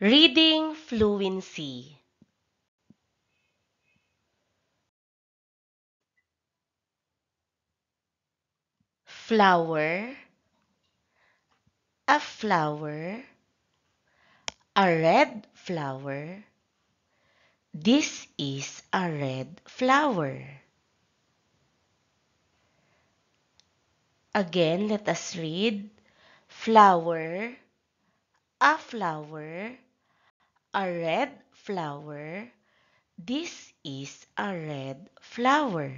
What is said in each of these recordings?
Reading fluency. Flower, a flower, a red flower. This is a red flower. Again, let us read. Flower, a flower, a red flower. This is a red flower.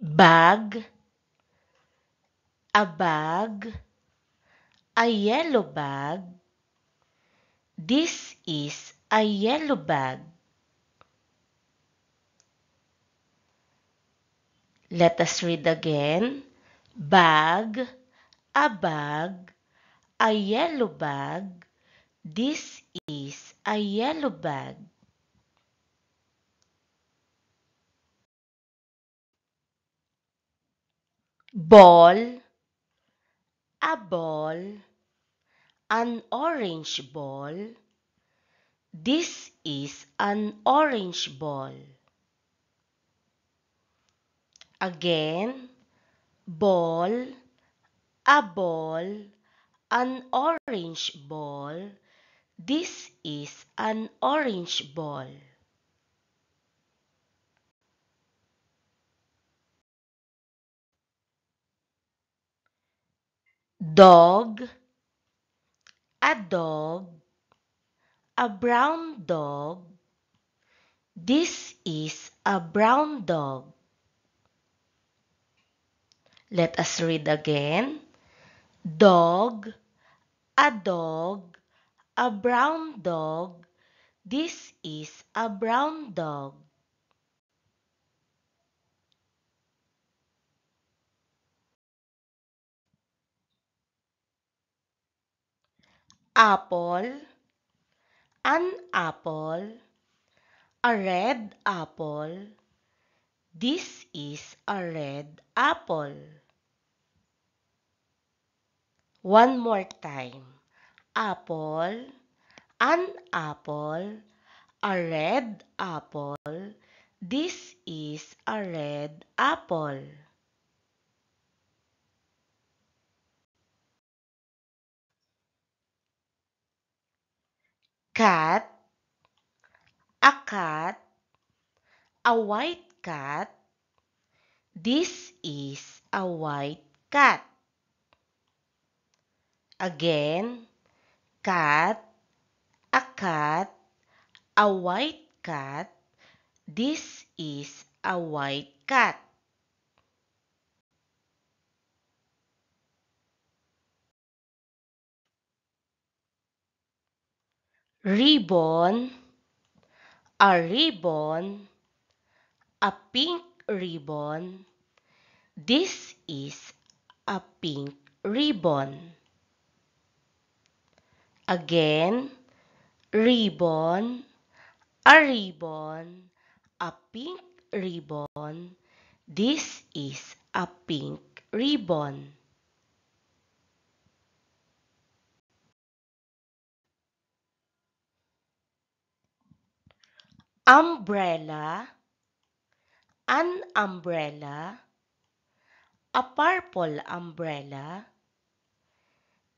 Bag, a bag, a yellow bag. This is a yellow bag. Let us read again. Bag, a bag, a yellow bag. This is a yellow bag. Ball, a ball, an orange ball. This is an orange ball. Again, ball, a ball, an orange ball. This is an orange ball. Dog, a dog, a brown dog. This is a brown dog. Let us read again. Dog, a dog, a brown dog. This is a brown dog. Apple, an apple, a red apple. This is a red apple. One more time. Apple, an apple, a red apple. This is a red apple. Cat, a cat, a white cat. This is a white cat. Again, cat, a cat, a white cat. This is a white cat. Ribbon, a ribbon, a pink ribbon. This is a pink ribbon. Again, ribbon, a ribbon, a pink ribbon. This is a pink ribbon. Umbrella, an umbrella, a purple umbrella.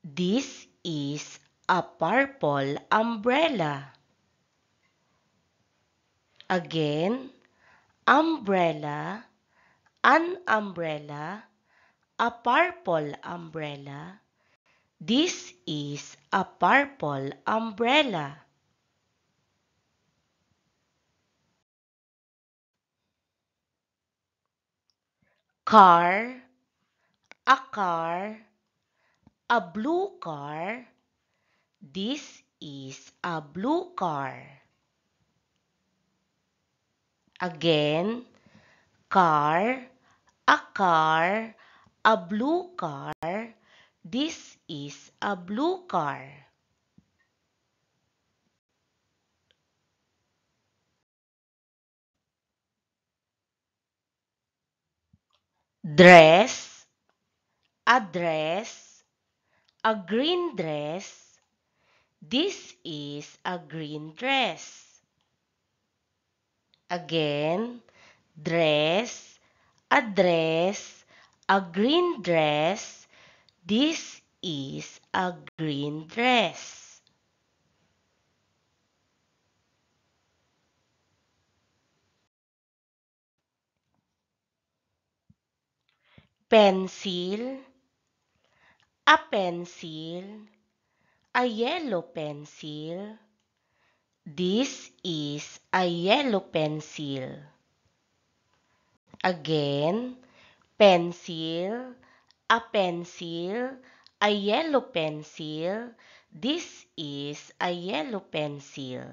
This is a purple umbrella. Again, umbrella, an umbrella, a purple umbrella. This is a purple umbrella. Car, a car, a blue car. This is a blue car. Again, car, a car, a blue car. This is a blue car. Dress, A dress, a green dress. This is a green dress. Again, dress, a dress, a green dress. This is a green dress. Pencil, a pencil, a yellow pencil. This is a yellow pencil. Again, pencil, a pencil, a yellow pencil. This is a yellow pencil.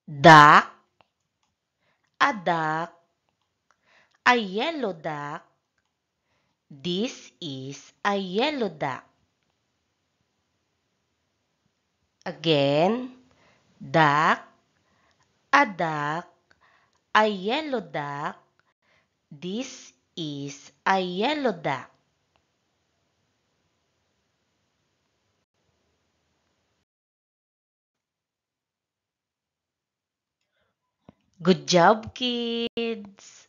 Duck, a duck, a yellow duck. This is a yellow duck. Again, duck, a duck, a yellow duck. This is a yellow duck. Good job, kids!